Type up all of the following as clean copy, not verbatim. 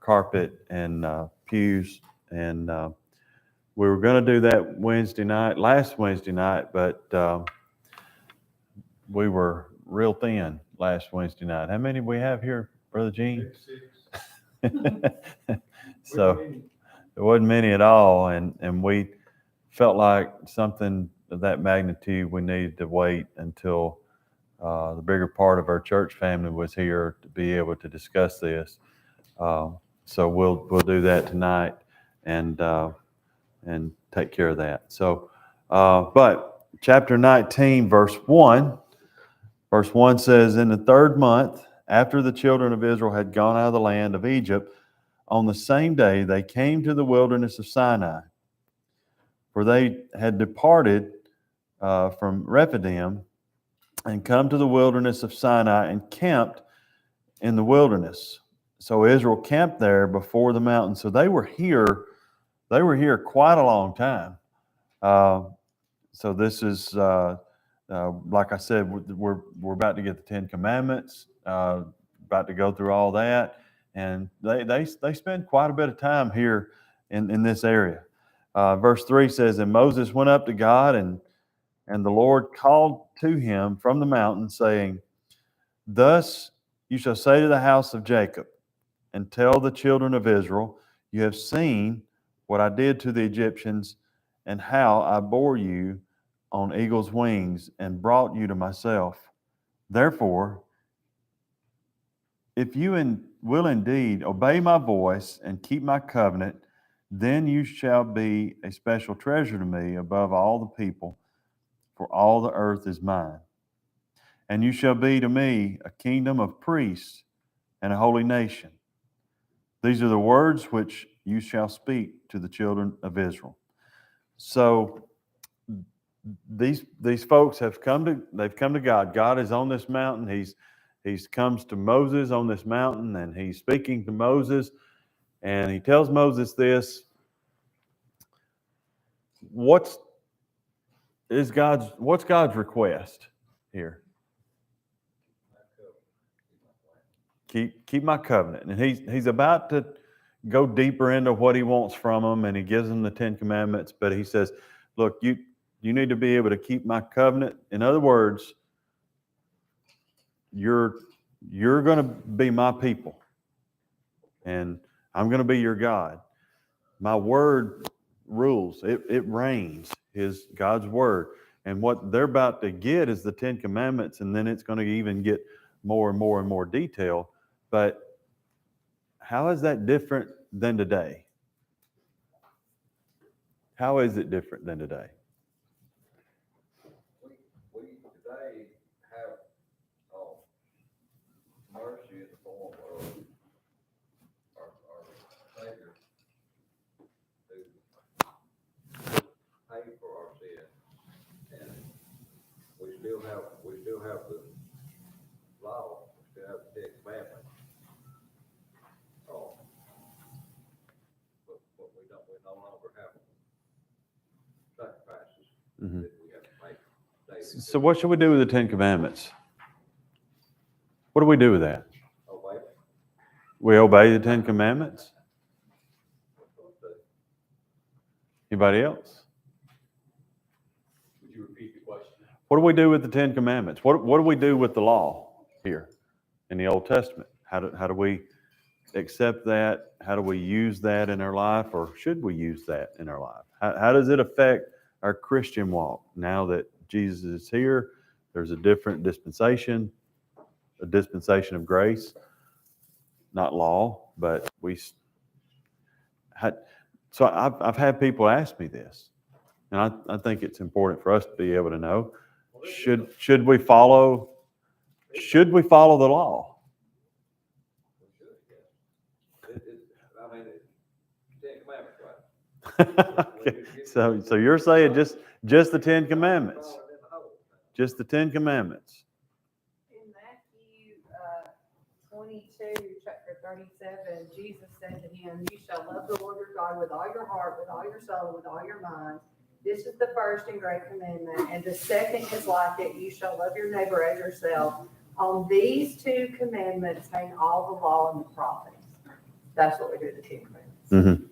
carpet and pews, and we were going to do that last Wednesday night, but we were real thin last Wednesday night. How many do we have here, Brother Gene? 6. So there wasn't many at all, and we felt like something of that magnitude, we needed to wait until the bigger part of our church family was here to be able to discuss this. So we'll do that tonight and take care of that. So, but chapter 19, verse 1. Verse 1 says, "In the 3rd month, after the children of Israel had gone out of the land of Egypt, on the same day they came to the wilderness of Sinai. For they had departed from Rephidim and come to the wilderness of Sinai and camped in the wilderness." So Israel camped there before the mountain. So they were here quite a long time. So this is, like I said, we're about to get the 10 Commandments, about to go through all that, and they spend quite a bit of time here in this area. Verse 3 says, "And Moses went up to God, and the Lord called to him from the mountain, saying, Thus you shall say to the house of Jacob, and tell the children of Israel, you have seen what I did to the Egyptians, and how I bore you on eagle's wings and brought you to myself. Therefore, if you will indeed obey my voice and keep my covenant, then you shall be a special treasure to me above all the people, for all the earth is mine. And you shall be to me a kingdom of priests and a holy nation. These are the words which you shall speak to the children of Israel." So these folks have come to God. God is on this mountain. He's comes to Moses on this mountain, and he's speaking to Moses, and he tells Moses this. What's God's request here? Keep my covenant. And he's about to go deeper into what he wants from them, and he gives them the 10 Commandments, but he says, look, you need to be able to keep my covenant. In other words, you're going to be my people, and I'm going to be your God. My word rules. It reigns, is God's word. And what they're about to get is the 10 Commandments, and then it's going to even get more and more and more detail. But how is that different than today? How is it different than today? We today have mercy in the form of our Savior who paid for our sin, and we still have the law, we still have the 10 Commandments. But we no longer have sacrifices that we have to make daily. So what should we do with the 10 Commandments? What do we do with that? Obey. We obey the 10 Commandments? Anybody else? Would you repeat the question? What do we do with the 10 Commandments? What do we do with the law here in the Old Testament? How do we accept that? How do we use that in our life, or should we use that in our life? How does it affect our Christian walk now that Jesus is here? There's a different dispensation, a dispensation of grace, not law, but so I've had people ask me this, and I think it's important for us to be able to know, should we follow the law? I mean, 10 Commandments, right? Okay. So you're saying just the 10 Commandments, just the 10 Commandments. In Matthew 22, chapter 37, Jesus said to him, "You shall love the Lord your God with all your heart, with all your soul, with all your mind. This is the first and great commandment. And the second is like it, you shall love your neighbor as yourself. On these 2 commandments hang all the law and the prophets." That's what we do with the 10 Commandments. Mhm.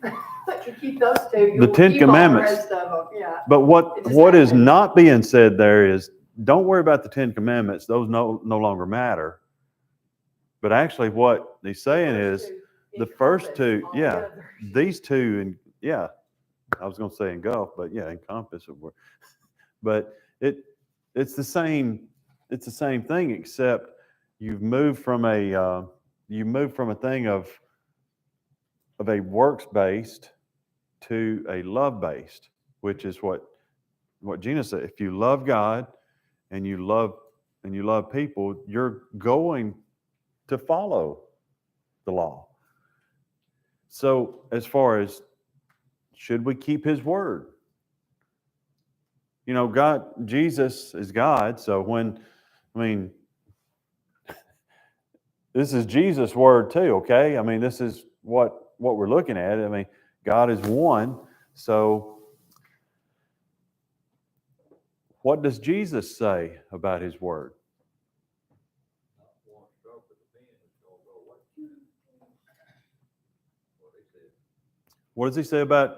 If you keep those two, you'll 10 keep all the Commandments. rest of them, yeah. But It what just is happens. not being said there is, don't worry about the 10 Commandments. Those no longer matter. But actually what he's saying is, the first two, yeah, these two, and yeah, I was going to say engulf, but yeah, encompass of work. But it's the same thing, except you've moved from a thing of a works based to a love based, which is what Gina said. If you love God and you love people, you're going to follow the law. So as far as, should we keep his word? You know, Jesus is God. So this is Jesus' word too, okay? I mean, this is what we're looking at. I mean, God is one. So what does Jesus say about his word? Not one stroke of the pen is gonna go away. What he said. What does he say about,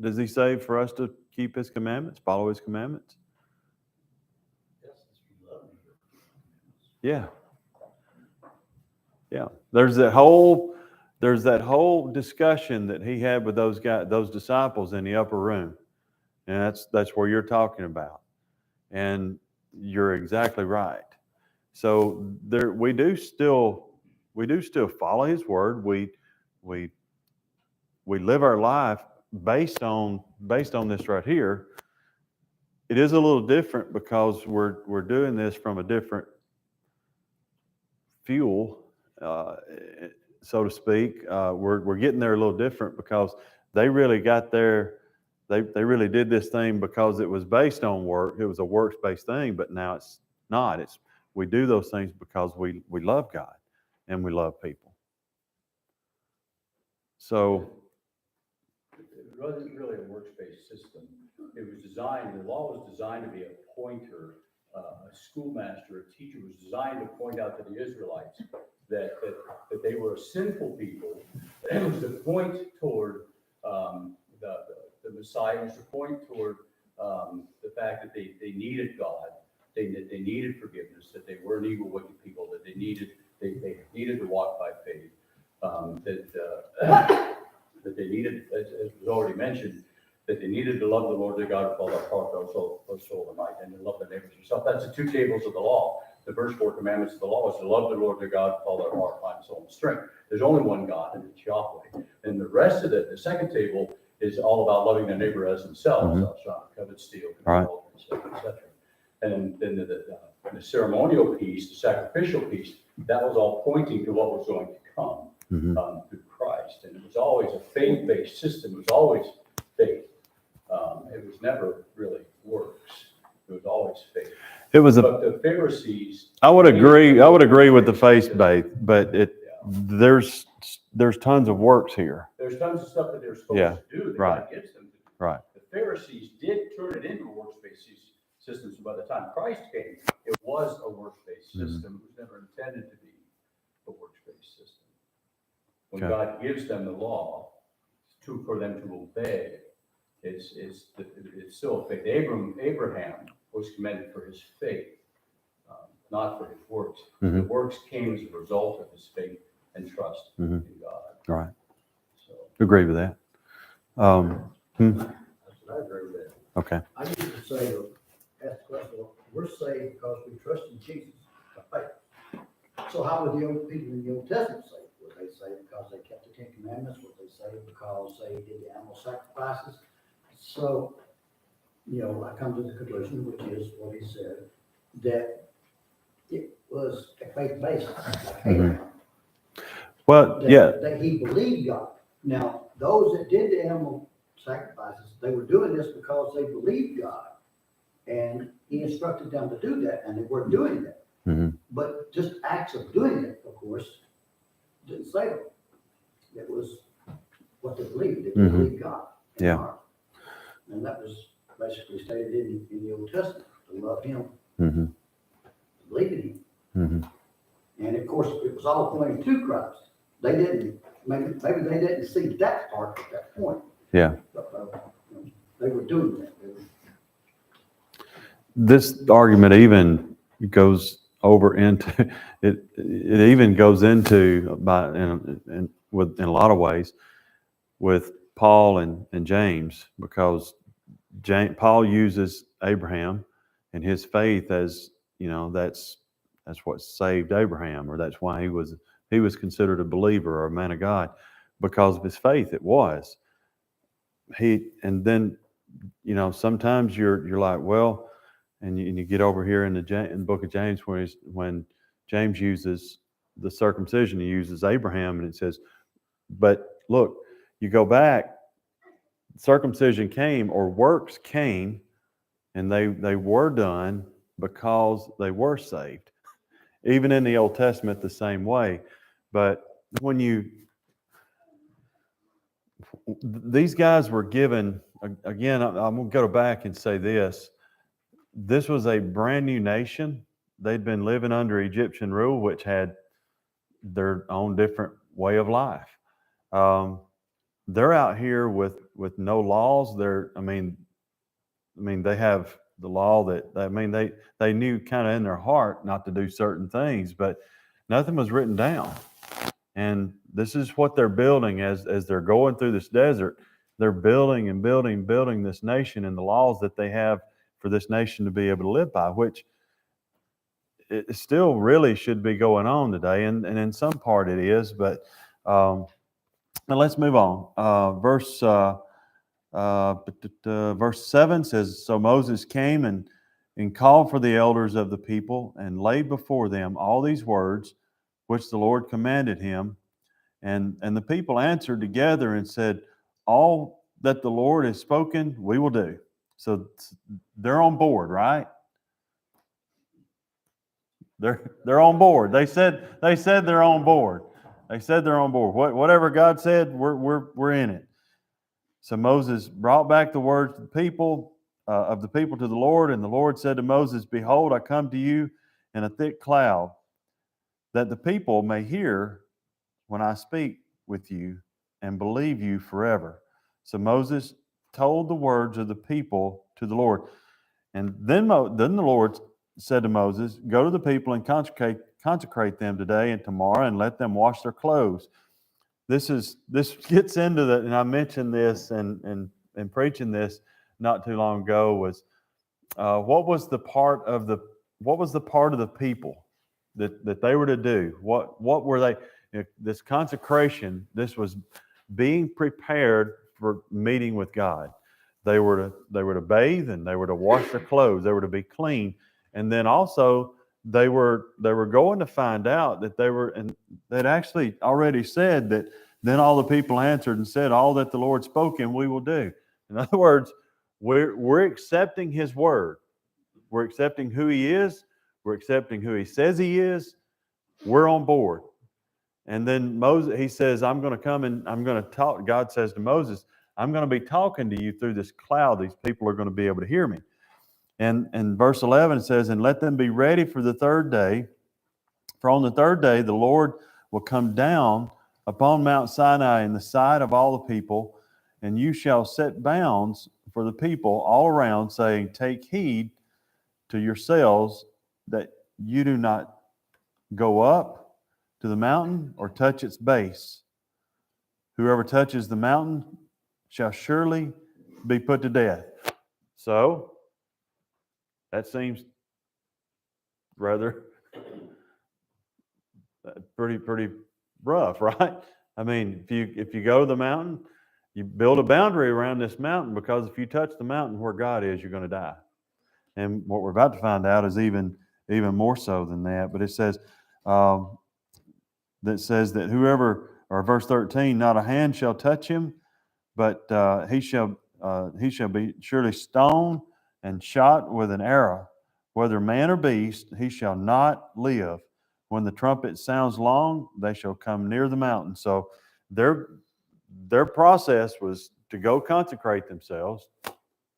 does he say for us to keep his commandments, follow his commandments? Yeah. Yeah. There's that whole discussion that he had with those disciples in the upper room. And that's where you're talking about. And you're exactly right. So we do still follow his word. We live our life based on this right here. It is a little different because we're doing this from a different fuel, so to speak. We're getting there a little different because they really got there. They really did this thing because it was based on work. It was a works-based thing, but now it's not. We do those things because we love God and we love people. So it wasn't really a works-based system. It was designed, the law was designed to be a pointer, a schoolmaster, a teacher was designed to point out to the Israelites that they were a sinful people. It was to point toward the Messiah. It was to point toward the fact that they needed God, that they needed forgiveness, that they weren't evil, wicked people, that they needed to walk by faith, that they needed, as was already mentioned, that they needed to love the Lord their God with all their heart, their soul, and might, and to love their neighbors yourself. That's the two tables of the law. The first 4 commandments of the law is to love the Lord their God with all their heart, mind, soul, and strength. There's only one God, and it's Yahweh. And the rest of it, the second table, is all about loving their neighbor as themselves. Thou shalt not covet, steal, control, etc. And then the ceremonial piece, the sacrificial piece, that was all pointing to what was going to come through Christ. And it was always a faith-based system. It was always faith. It was never really works. It was always faith. But the Pharisees. I would agree with the faith-based, but there's tons of works here. There's tons of stuff that they're supposed to do that God gives them to do. Right. The Pharisees did turn it into a works-based system. So by the time Christ came, it was a works-based system. It was never intended to be a works-based system. When God gives them the law for them to obey, it's still faith. Abraham was commended for his faith, not for his works. The works came as a result of his faith and trust in God. Right. So Agree with that. I agree with that. Okay. I used to say, ask the question, well, we're saved because we trust in Jesus by faith. So how would the old people in the Old Testament say? Were they saved because they kept the 10 Commandments? Were they saved because they did the animal sacrifices? So, I come to the conclusion, which is what he said, that it was a faith basis, like Abraham. Well, That he believed God. Now, those that did the animal sacrifices, they were doing this because they believed God. And he instructed them to do that, and they weren't doing that. But just acts of doing it, of course, didn't save them. It was what they believed. They believed God. in their heart. And that was basically stated in the Old Testament, to love him, to believe in him. And of course, it was all pointing to Christ. They didn't maybe they didn't see that part at that point. Yeah. But, they were doing that. This argument even goes over into it. It even goes into in a lot of ways with Paul and James, because Paul uses Abraham and his faith as, that's what saved Abraham, or that's why he was considered a believer or a man of God, because of his faith. It was and then sometimes you're like, well, and you get over here in the book of James, when James uses the circumcision, he uses Abraham, and it says, but look, you go back, circumcision came, or works came, and they were done because they were saved. Even in the Old Testament, the same way. But when these guys were given, again, I'm going to go back and say this. This was a brand new nation. They'd been living under Egyptian rule, which had their own different way of life. They're out here with no laws. They have the law they knew kind of in their heart not to do certain things, but nothing was written down. And this is what they're building as they're going through this desert. They're building and building this nation, and the laws that they have for this nation to be able to live by, which it still really should be going on today. And in some part it is, but now let's move on. Verse 7 says, so Moses came and called for the elders of the people and laid before them all these words which the Lord commanded him. And the people answered together and said, all that the Lord has spoken, we will do. So they're on board, right? They're on board. They said they're on board. They said they're on board. Whatever God said, we're in it. So Moses brought back the words of the people to the Lord, and the Lord said to Moses, behold, I come to you in a thick cloud, that the people may hear when I speak with you and believe you forever. So Moses told the words of the people to the Lord. And then the Lord said to Moses, go to the people and consecrate them today and tomorrow, and let them wash their clothes. This gets into the, and I mentioned this and preaching this not too long ago, was what was the part of the people that they were to do? What were they? This consecration, this was being prepared for meeting with God. They were to bathe, and they were to wash their clothes. They were to be clean, and then also they were going to find out that and they'd actually already said that. Then all the people answered and said, all that the Lord spoken, we will do. In other words, we're accepting His word. We're accepting who He is. We're accepting who He says He is. We're on board. And then Moses, he says, I'm going to come and I'm going to talk. God says to Moses, I'm going to be talking to you through this cloud. These people are going to be able to hear me. And verse 11 says, and let them be ready for the third day. For on the third day, the Lord will come down upon Mount Sinai in the sight of all the people, and you shall set bounds for the people all around, saying, take heed to yourselves that you do not go up to the mountain or touch its base. Whoever touches the mountain shall surely be put to death. So, that seems rather pretty rough, right? I mean, if you go to the mountain, you build a boundary around this mountain, because if you touch the mountain where God is, you're going to die. And what we're about to find out is even more so than that. But it says that whoever, or verse 13, not a hand shall touch him, but he shall be surely stoned and shot with an arrow. Whether man or beast, he shall not live. When the trumpet sounds long, they shall come near the mountain. So their process was to go consecrate themselves,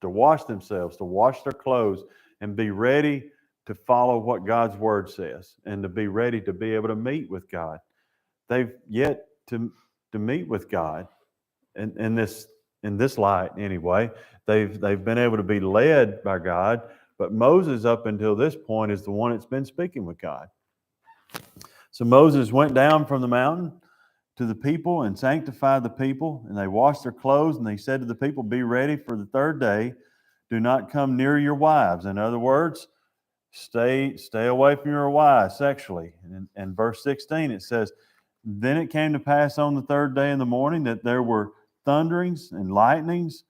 to wash themselves, to wash their clothes, and be ready to follow what God's word says, and to be ready to be able to meet with God. They've yet to to meet with God. In this light, anyway, they've been able to be led by God. But Moses, up until this point, is the one that's been speaking with God. So Moses went down from the mountain to the people and sanctified the people, and they washed their clothes, and they said to the people, "Be ready for the third day. Do not come near your wives." In other words, stay away from your wives sexually. And in verse 16 it says, "Then it came to pass on the third day in the morning that there were thunderings and lightnings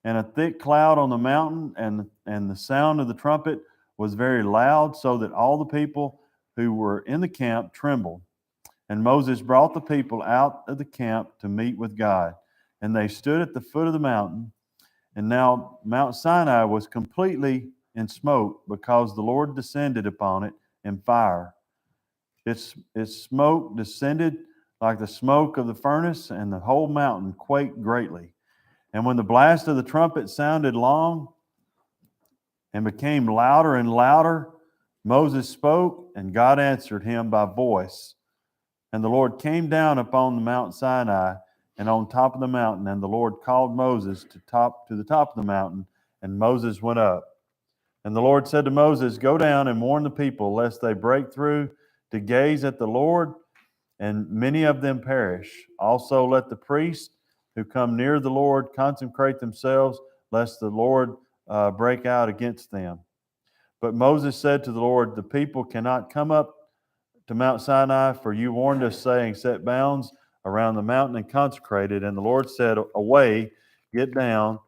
and a thick cloud on the mountain, and the sound of the trumpet was very loud, so that all the people who were in the camp trembled. And Moses brought the people out of the camp to meet with God. And they stood at the foot of the mountain. And now Mount Sinai was completely in smoke, because the Lord descended upon it in fire. Its smoke descended like the smoke of the furnace, and the whole mountain quaked greatly. And when the blast of the trumpet sounded long and became louder and louder, Moses spoke, and God answered him by voice. And the Lord came down upon the Mount Sinai and on top of the mountain, and the Lord called Moses to the top of the mountain, and Moses went up. And the Lord said to Moses, "Go down and warn the people, lest they break through to gaze at the Lord, and many of them perish. Also let the priests who come near the Lord consecrate themselves, lest the Lord break out against them." But Moses said to the Lord, "The people cannot come up to Mount Sinai, for you warned us, saying, 'Set bounds around the mountain and consecrate it.' And the Lord said, 'Away, get down,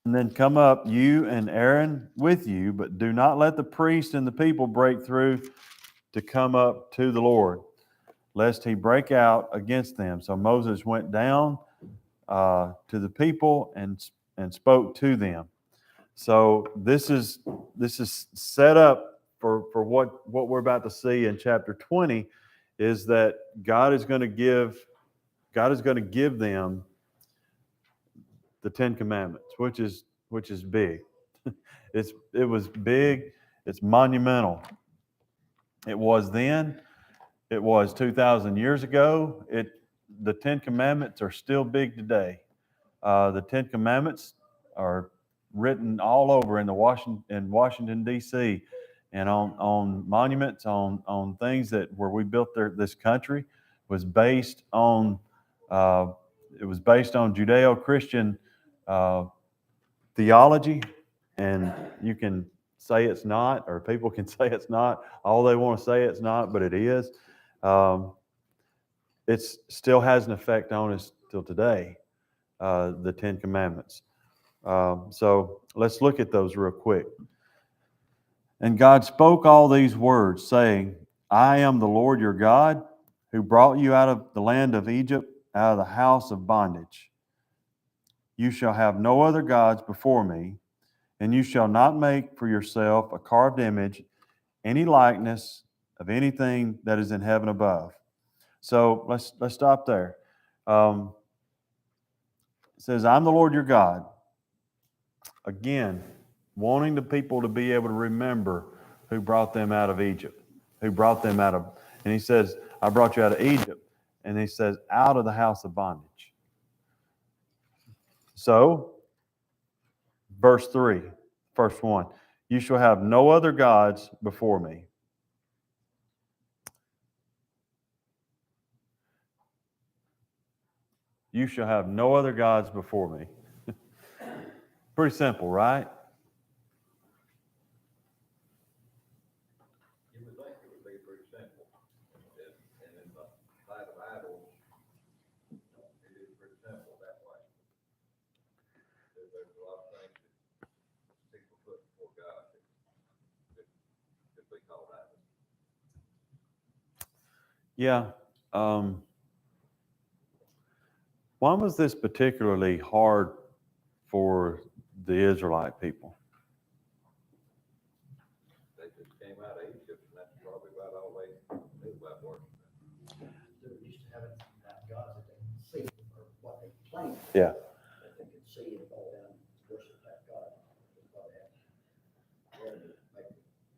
and then come up, you and Aaron with you, but do not let the priest and the people break through to come up to the Lord, lest he break out against them." So Moses went down to the people and spoke to them. So this is set up for what we're about to see in chapter 20, is that God is going to give them the Ten Commandments, which is big. It was big. It's monumental. It was then. It was 2,000 years ago. The Ten Commandments are still big today. The Ten Commandments are written all over in Washington D.C. and on monuments, on things where we built this country was based on Judeo-Christian theology, and you can say it's not, or people can say it's not. All they want to say it's not, but it is. It still has an effect on us till today. The Ten Commandments. So let's look at those real quick. "And God spoke all these words, saying, 'I am the Lord your God, who brought you out of the land of Egypt, out of the house of bondage. You shall have no other gods before me, and you shall not make for yourself a carved image, any likeness of anything that is in heaven above.'" So let's stop there. It says, "I'm the Lord your God." Again, wanting the people to be able to remember who brought them out of Egypt, and he says, "I brought you out of Egypt." And he says, "out of the house of bondage." So, verse 3, first one, "You shall have no other gods before me." You shall have no other gods before me. Pretty simple, right? You would think it would be pretty simple. And in the light of idols, it is pretty simple that way. There's a lot of things that people put before God that could be called idols. Yeah. Why was this particularly hard for the Israelite people? They just came out of Egypt, and that's probably about all they knew about worshiping. They're used to having that God that they can see, or what they claim. Yeah. That they can see and fall down and worship that God. That's why they have to make it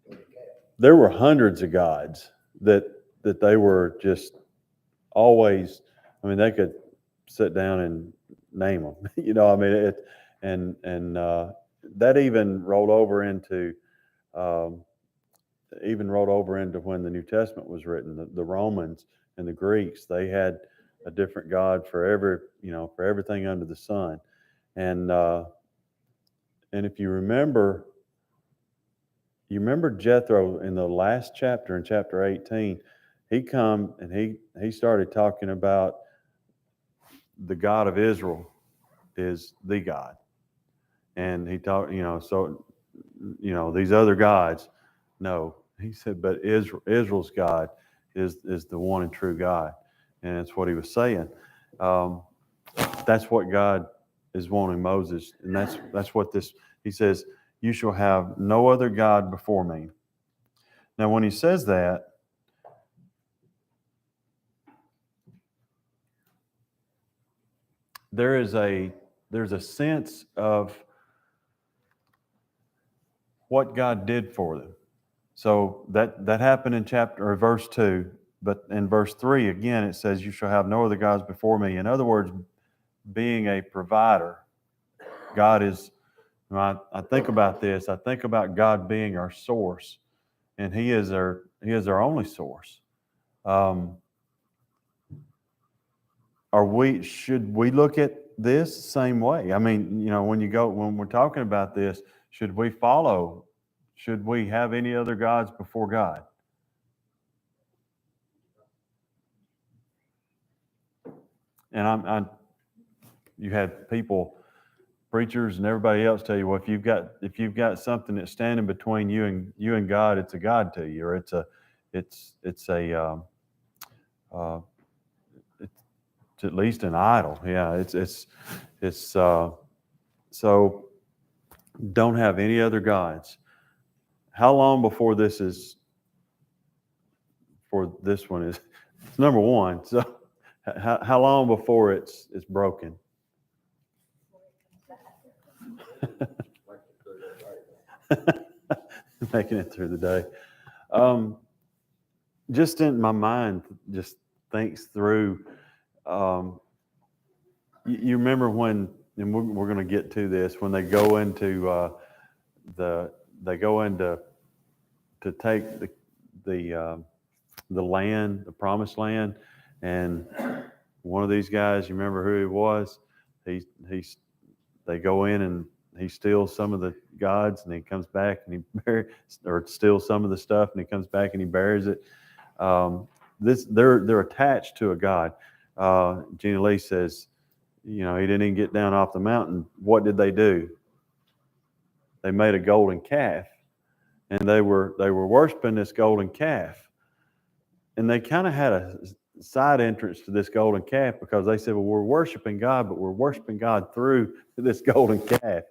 go together. There were hundreds of gods that they were just always, I mean, they could sit down and name them, I mean, that even rolled over into, um, when the New Testament was written. The Romans and the Greeks, they had a different God for for everything under the sun. And if you remember Jethro in the last chapter, in chapter 18, he come and he started talking about the God of Israel is the God. And he talked, these other gods, no. He said, but Israel's God is the one and true God. And that's what he was saying. That's what God is wanting Moses. And that's what he says, you shall have no other God before me. Now, when he says that, there's a sense of what God did for them. So that happened in verse 2, but in verse 3 again it says, "You shall have no other gods before me." In other words, being a provider, God is. When I think about this, I think about God being our source, and He is our only source. Should we look at this the same way? I mean, when we're talking about this, should we have any other gods before God? And you had preachers and everybody else tell you, well, if you've got something that's standing between you and God, it's a god to you, or it's at least an idol. Yeah, so don't have any other gods. How long before this one is it's number one? So how long before it's broken? Making it through the day. Just in my mind, just thinks through. You remember when, and we're going to get to this, when they go into to take the land, the promised land, and one of these guys, you remember who he was? They go in and he steals some of the gods, and he comes back and or steals some of the stuff, and he comes back and he buries it. They're attached to a god. Gina Lee says, he didn't even get down off the mountain. What did they do? They made a golden calf, and they were worshiping this golden calf, and they kind of had a side entrance to this golden calf, because they said, well, we're worshiping God, but we're worshiping God through this golden calf.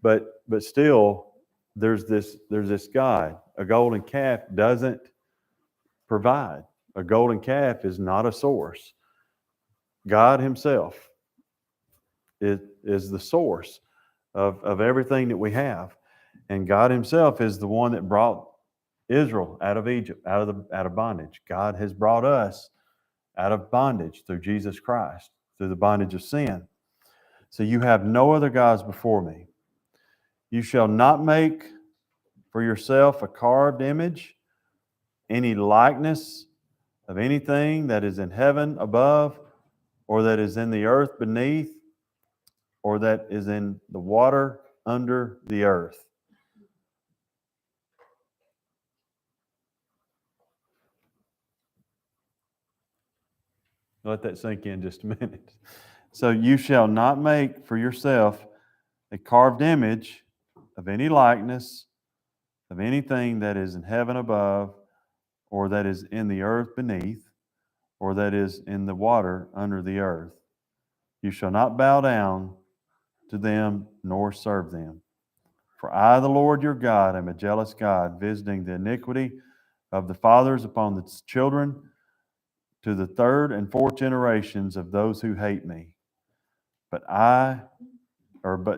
But still, there's this God. A golden calf doesn't provide. A golden calf is not a source. God Himself is the source of everything that we have. And God Himself is the one that brought Israel out of Egypt, out of bondage. God has brought us out of bondage through Jesus Christ, through the bondage of sin. So you have no other gods before me. You shall not make for yourself a carved image, any likeness of anything that is in heaven above, or that is in the earth beneath, or that is in the water under the earth. Let that sink in just a minute. So you shall not make for yourself a carved image of any likeness of anything that is in heaven above, or that is in the earth beneath, or that is in the water under the earth. You shall not bow down to them nor serve them. For I, the Lord your God, am a jealous God, visiting the iniquity of the fathers upon the children, to the third and fourth generations of those who hate me. But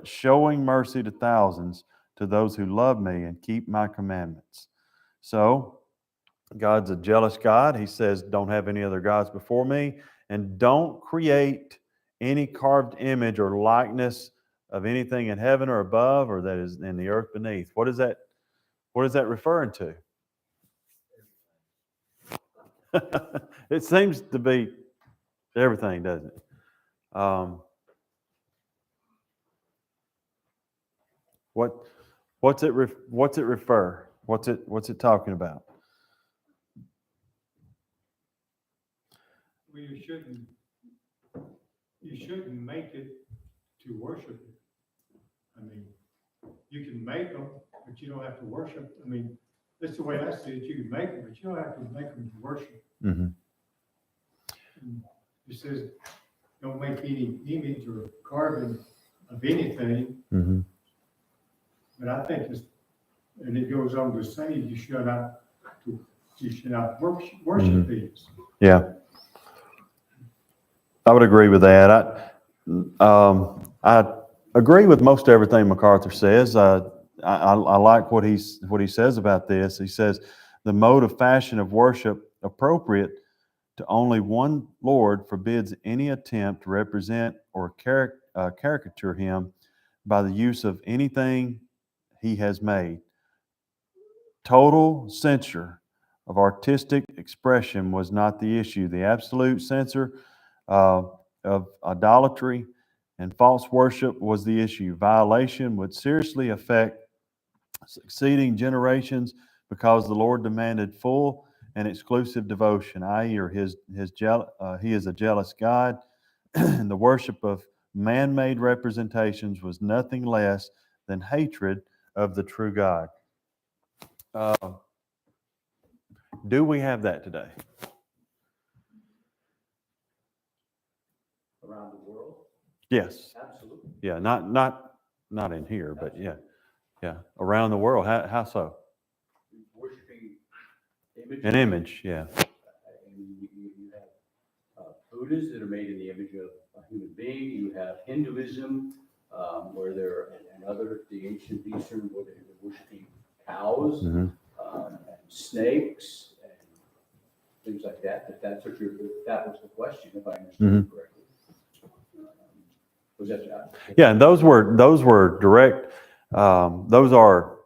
showing mercy to thousands, to those who love me and keep my commandments. So God's a jealous God. He says, don't have any other gods before me, and don't create any carved image or likeness of anything in heaven or above or that is in the earth beneath. What is that referring to? It seems to be everything, doesn't it? What's it refer? What's it talking about? Well, you shouldn't make it to worship it. I mean, you can make them, but you don't have to worship. I mean, that's the way I see it. You can make them, but you don't have to make them to worship. Mm-hmm. It says, don't make any image or carving of anything. Mm-hmm. But I think it's, and it goes on to say, you should not worship Mhm. these. Yeah, I would agree with that. I agree with most everything MacArthur says. I like what he says about this. He says the mode of fashion of worship appropriate to only one Lord forbids any attempt to represent or caricature him by the use of anything he has made. Total censure of artistic expression was not the issue. The absolute censor of idolatry and false worship was the issue. Violation would seriously affect succeeding generations because the Lord demanded full and exclusive devotion, i.e., he is a jealous God, and the worship of man-made representations was nothing less than hatred of the true God. Do we have that today? Around the world? Yes. Absolutely. Yeah, not in here, but yeah, around the world. How so? Worshiping images. An image, yeah. You have Buddhists that are made in the image of a human being. You have Hinduism, where the ancient Eastern, where they're worshiping cows, Mm-hmm. and snakes, and things like that. If that was the question, if I understood correctly. Was that? Yeah, and those were direct. Those are,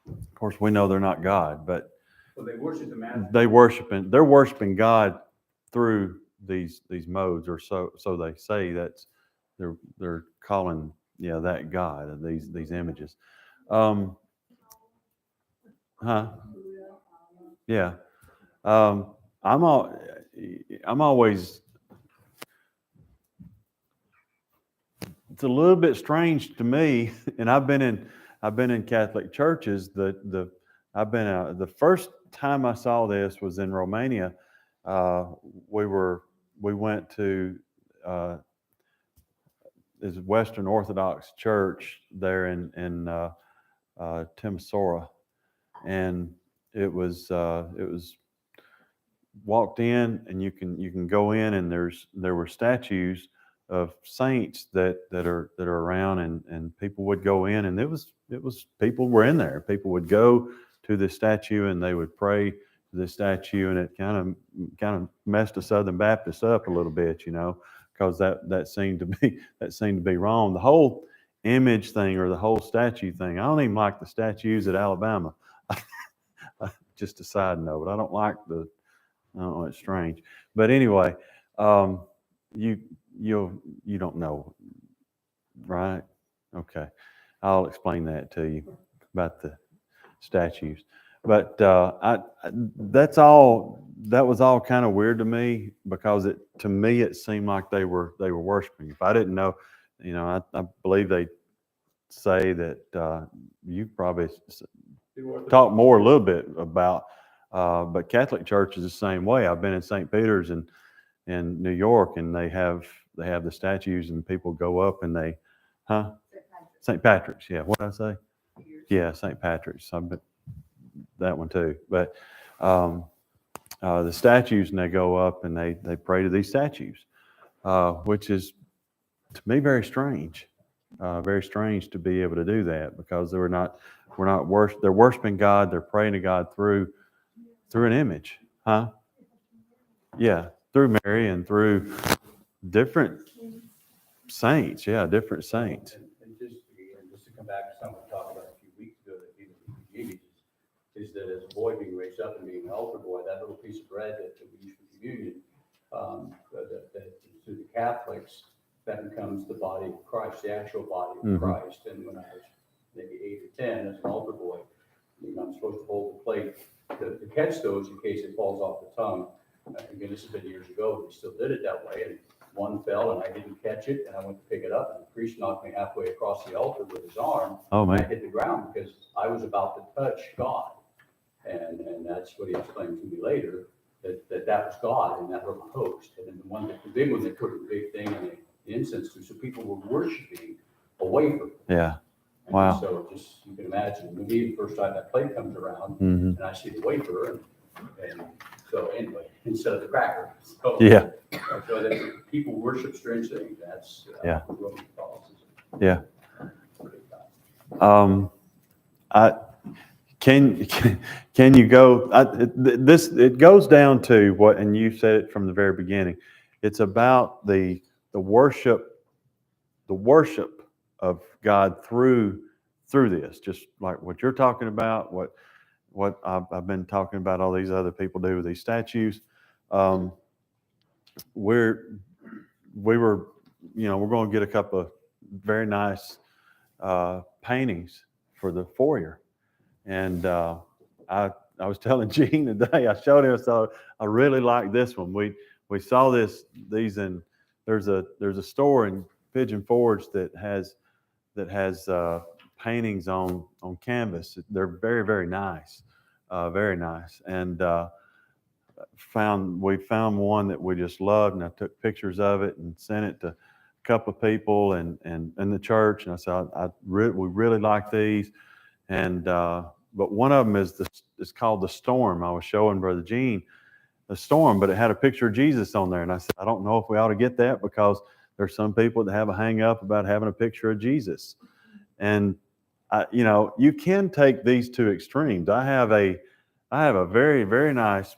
of course, we know they're not God, but Well, they worship the man. they're worshiping God through these modes, or so they say. That's they're calling that God, these images. Yeah. I'm always. It's a little bit strange to me, and I've been in Catholic churches. The first time I saw this was in Romania. We went to this Western Orthodox church there in Timisoara, and it was walked in, and you can go in, and there were statues of saints that are around, and people would go in, and it was people were in there. People would go to the statue and they would pray to the statue, and it kind of messed the Southern Baptists up a little bit, because that seemed to be wrong. The whole image thing, or the whole statue thing. I don't even like the statues at Alabama. Just a side note, I don't like I don't know, it's strange. But anyway, you don't know, right? Okay. I'll explain that to you about the statues. But that was all kind of weird to me, because to me it seemed like they were worshiping. If I didn't know, I believe they say that you probably talk more a little bit about, but Catholic Church is the same way. I've been in St. Peter's in New York, and they have the statues, and people go up and they, St. Patrick's. Yeah, what did I say? Yeah, St. Patrick's. I've been that one too. But the statues, and they go up and they pray to these statues, which is to me very strange. Very strange to be able to do that, because they're worshiping God. They're praying to God through through an image, huh? Yeah, through Mary and through different saints. Yeah, different saints. And just to come back to something we talked about a few weeks ago, that people is that as a boy being raised up and being an altar boy, that little piece of bread that we use for communion, that to the Catholics, that becomes the body of Christ, the actual body of Christ. And when I was maybe 8 or 10 as an altar boy, I'm supposed to hold the plate to catch those in case it falls off the tongue. Again, this has been years ago, and we still did it that way. And one fell, and I didn't catch it, and I went to pick it up, and the priest knocked me halfway across the altar with his arm. Oh, And I man. hit the ground because I was about to touch God. And that's what he explained to me later, that was God and that little host. And then the big one, they put a big thing in the incense to, so people were worshiping a wafer. Yeah. And Wow. so just, you can imagine, maybe the first time that plate comes around, Mm-hmm. and I see the wafer, and so anyway, instead of the cracker. So, Yeah. So that people worship strange things, that's. Yeah. Roman Catholicism. Yeah. Can you go? It goes down to what, and you said it from the very beginning. It's about the worship of God through this, just like what you're talking about, what I've been talking about. All these other people do with these statues. We were, we're going to get a couple of very nice paintings for the foyer. And I was telling Gene today, I showed him, so I really like this one. We saw these in, there's a store in Pigeon Forge that has paintings on canvas. They're very, very nice, very nice. And we found one that we just loved, and I took pictures of it and sent it to a couple of people and the church. And I said, we really like these. And but one of them is called The Storm. I was showing Brother Gene The Storm, but it had a picture of Jesus on there. And I said, I don't know if we ought to get that, because there's some people that have a hang up about having a picture of Jesus. And you can take these two extremes. I have a very, very nice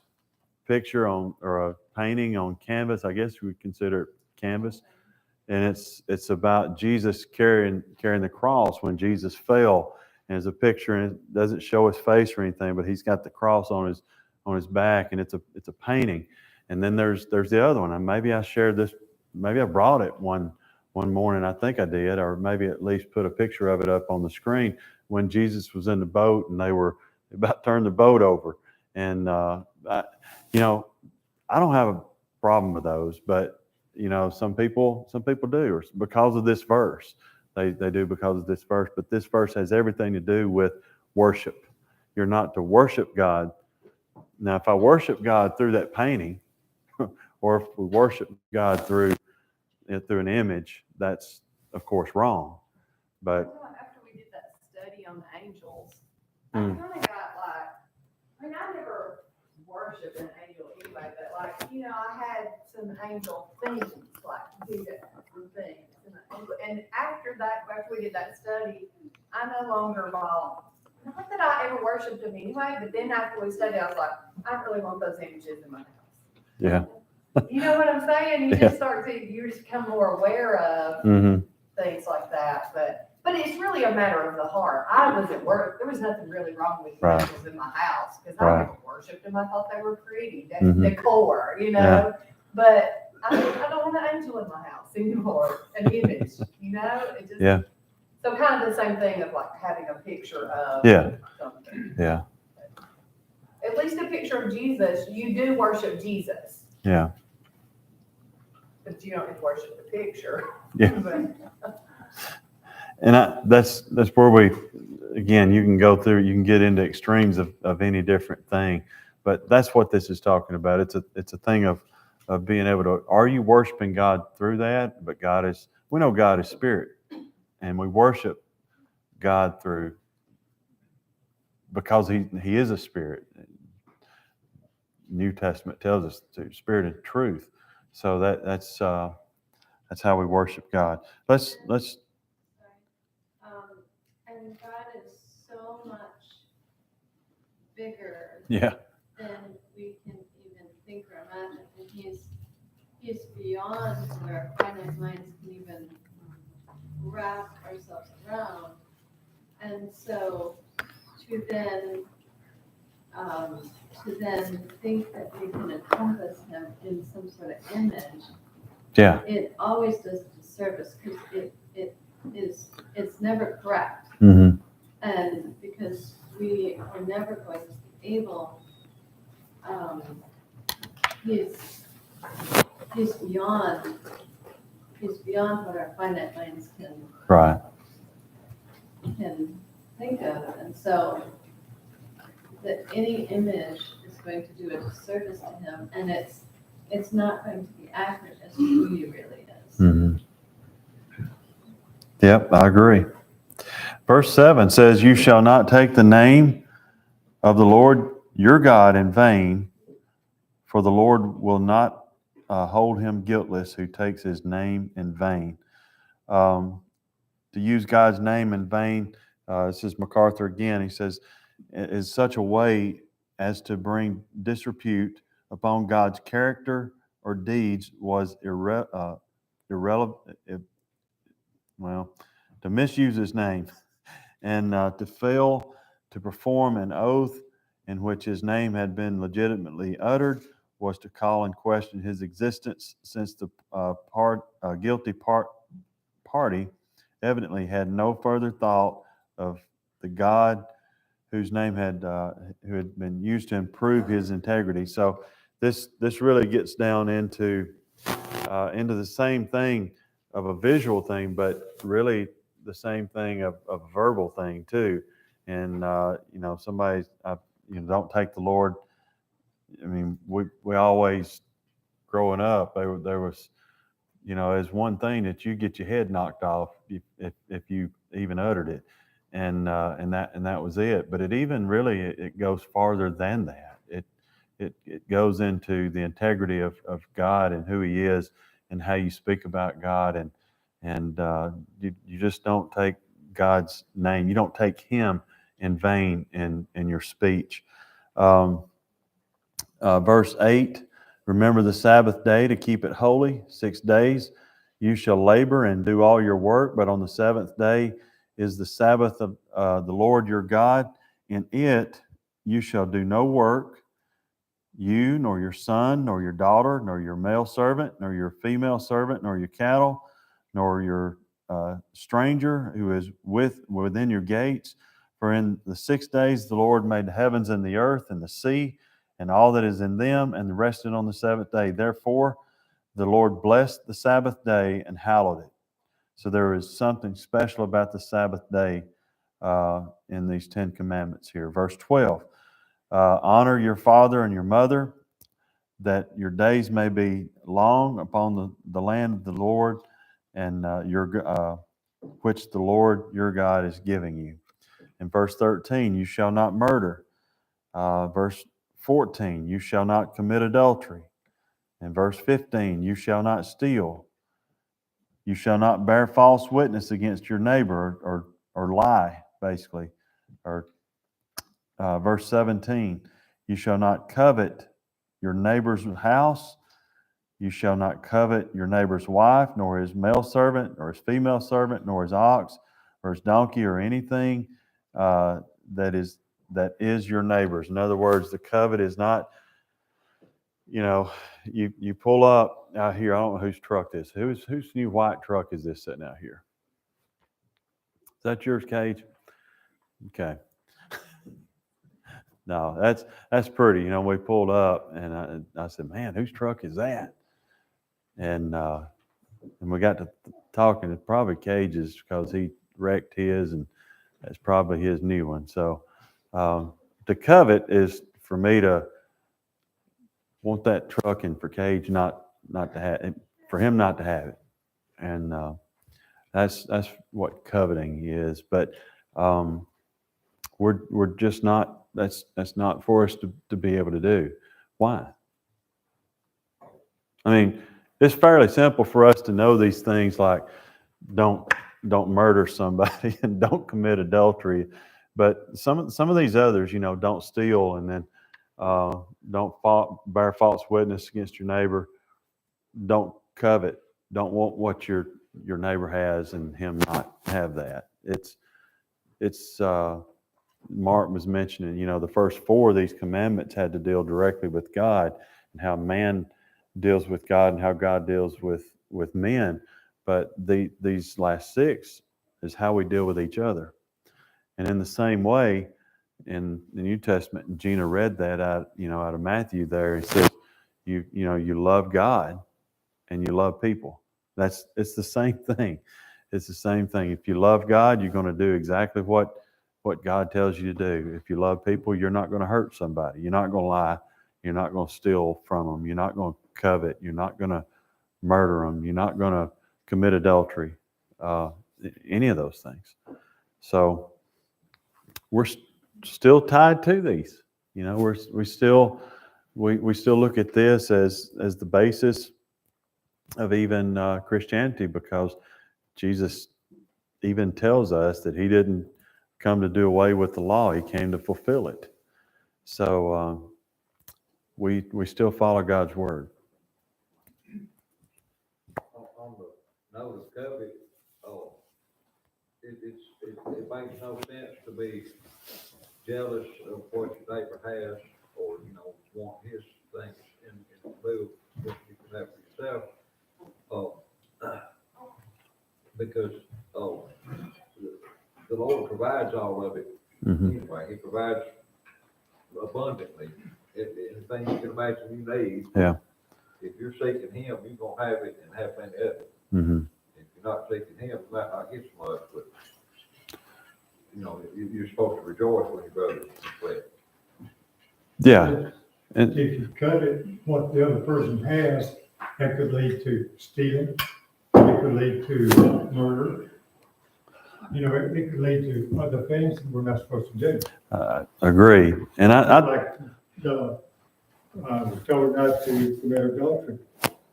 picture or a painting on canvas. I guess we would consider it canvas. And it's about Jesus carrying the cross when Jesus fell. And it's a picture, and it doesn't show his face or anything, but he's got the cross on his back, and it's a painting. And then there's the other one. And maybe I shared this, maybe I brought it one morning, I think I did, or maybe at least put a picture of it up on the screen when Jesus was in the boat and they were about to turn the boat over. And I don't have a problem with those, but some people do, or because of this verse. They do because of this verse, but this verse has everything to do with worship. You're not to worship God. Now, if I worship God through that painting, or if we worship God through an image, that's of course wrong. But After we did that study on the angels, I kind of got I never worshiped an angel anyway, but I had some angel things, do that things. And after we did that study, I no longer not that I ever worshipped them anyway, but then after we studied, I was like, I don't really want those images in my house. yeah. You know what I'm saying? You just you just become more aware of things like that. But it's really a matter of the heart. I was at work. There was nothing really wrong with Right. angels in my house, because Right. I never worshipped them. I thought they were pretty. That's Mhm. decor, Yeah. But I don't want an angel in my house anymore, an image, It just, Yeah. So kind of the same thing of having a picture of Yeah. something. Yeah. At least a picture of Jesus. You do worship Jesus, Yeah. but you don't worship the picture. Yeah. But- And that's where again, you can get into extremes of any different thing, but that's what this is talking about. It's a thing of being able to, are you worshiping God through that? But we know God is spirit, and we worship God because he is a spirit. New Testament tells us to spirit and truth. So that's how we worship God. Let's And God is so much bigger yeah. than He's beyond what our finite minds can even wrap ourselves around. And so to then think that we can encompass him in some sort of image, Yeah. it always does a disservice because it's never correct. Mm-hmm. And because we are never going to be able, he's beyond what our finite minds Right. can think of. And so that any image is going to do a disservice to him, and it's not going to be accurate as to who he really is. Mm-hmm. Yep, I agree. Verse 7 says, "You shall not take the name of the Lord your God in vain, for the Lord will not hold him guiltless who takes his name in vain." To use God's name in vain, this is MacArthur again, he says, is such a way as to bring disrepute upon God's character or deeds was irrelevant. Well, to misuse his name and to fail to perform an oath in which his name had been legitimately uttered was to call in question his existence, since the guilty party evidently had no further thought of the God whose name who had been used to improve his integrity. So this really gets down into the same thing of a visual thing, but really the same thing of a verbal thing too. And somebody don't take the Lord. I mean, we always growing up there was as one thing that you get your head knocked off if you even uttered it, and that was it. But it even really it goes farther than that. It goes into the integrity of God and who He is and how you speak about God, and you just don't take God's name. You don't take Him in vain in your speech. Verse 8. Remember the Sabbath day to keep it holy. 6 days you shall labor and do all your work, but on the seventh day is the Sabbath of the Lord your God. In it you shall do no work, you, nor your son, nor your daughter, nor your male servant, nor your female servant, nor your cattle, nor your stranger who is within your gates. For in the 6 days the Lord made the heavens and the earth and the sea, and all that is in them, and rested on the seventh day. Therefore, the Lord blessed the Sabbath day and hallowed it. So there is something special about the Sabbath day in these 10 commandments here. Verse 12, honor your father and your mother, that your days may be long upon the land of the Lord, and which the Lord your God is giving you. In verse 13, you shall not murder. Verse 14, you shall not commit adultery. In verse 15, you shall not steal. You shall not bear false witness against your neighbor, or lie, basically. Or verse 17, you shall not covet your neighbor's house. You shall not covet your neighbor's wife, nor his male servant, or his female servant, nor his ox, or his donkey, or anything that is your neighbor's. In other words, the covet is not, you pull up out here. I don't know whose truck this is. Whose new white truck is this sitting out here? Is that yours, Cage? Okay. No, that's pretty. We pulled up, and I said, "Man, whose truck is that?" And we got to talking. It's probably Cage's, because he wrecked his, and that's probably his new one. So to covet is for me to want that truck, and for Cage not to have it, for him not to have it, and that's what coveting is. But we're just not. That's not for us to be able to do. Why? I mean, it's fairly simple for us to know these things, like don't murder somebody and don't commit adultery. But some of these others, don't steal, and then don't bear false witness against your neighbor. don't covet, don't want what your neighbor has and him not have that. It's Mark was mentioning, the first 4 of these commandments had to deal directly with God and how man deals with God and how God deals with men. But these last 6 is how we deal with each other. And in the same way, in the New Testament, and Gina read that out of Matthew there, it says, you love God and you love people. It's the same thing. It's the same thing. If you love God, you're going to do exactly what God tells you to do. If you love people, you're not going to hurt somebody. You're not going to lie. You're not going to steal from them. You're not going to covet. You're not going to murder them. You're not going to commit adultery. Any of those things. So we're still tied to these. We still look at this as the basis of even Christianity, because Jesus even tells us that he didn't come to do away with the law. He came to fulfill it. So we still follow God's word. On the note of covet, it makes no sense to be jealous of what your neighbor has, or, want his things in lieu of what you can have for yourself. Because, the Lord provides all of it anyway. He provides abundantly. Anything you can imagine you need. Yeah. If you're seeking him, you're gonna have it and have plenty of it. Mm-hmm. If you're not seeking him, you might not get so much, but, you're supposed to rejoice when your brother's blessed. Yeah. And If you cut it, what the other person has, that could lead to stealing, it could lead to murder. It could lead to other things we're not supposed to do. agree. And I Like, told not to commit adultery,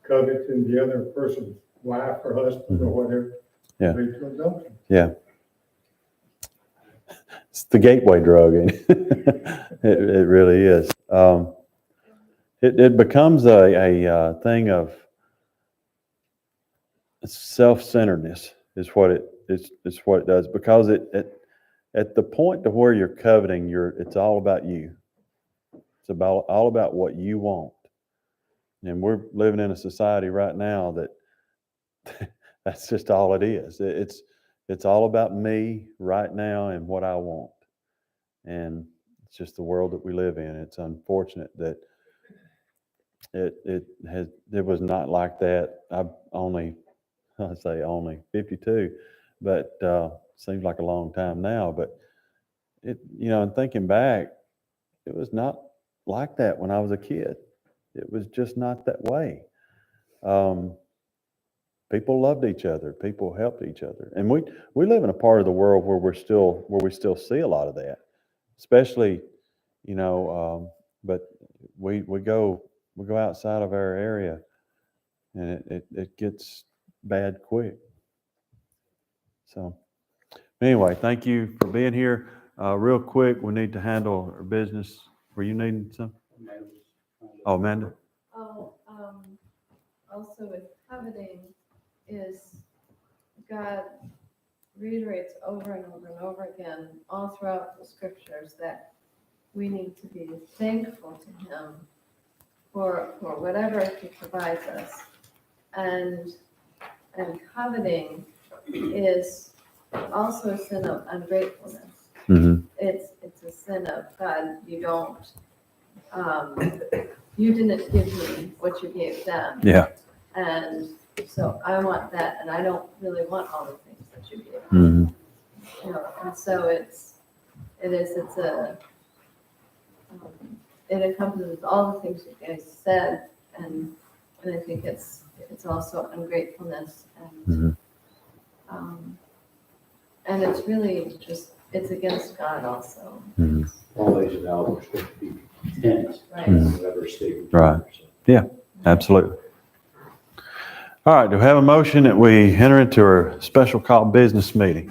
coveting the other person's wife or husband or whatever. Yeah. Lead to adultery. yeah. It's the gateway drug. Ain't it? It really is. It becomes a thing of self-centeredness is what it's what it does, because at the point to where you're coveting, it's all about you. It's all about what you want. And we're living in a society right now that that's just all it is. It's all about me right now and what I want. And it's just the world that we live in. It's unfortunate that it was not like that. I say only 52, but seems like a long time now. But and thinking back, it was not like that when I was a kid. It was just not that way. People loved each other. People helped each other, and we live in a part of the world where we still see a lot of that, especially, but we go outside of our area, and it gets bad quick. So anyway, thank you for being here. Real quick, we need to handle our business. Were you needing something? Oh, Amanda. Also with coveting is God reiterates over and over and over again all throughout the scriptures that we need to be thankful to him for whatever he provides us. And coveting is also a sin of ungratefulness. Mm-hmm. It's a sin of God, you didn't give me what you gave them. Yeah. And so I want that, and I don't really want all the things that you gave me. Mm-hmm. And so it encompasses all the things you guys said, and I think it's also ungratefulness, and and it's really it's against God also. Mm-hmm. All these now are supposed to be intent, Right. whatever state. Right. Yeah, absolutely. All right, do we have a motion that we enter into our special call business meeting?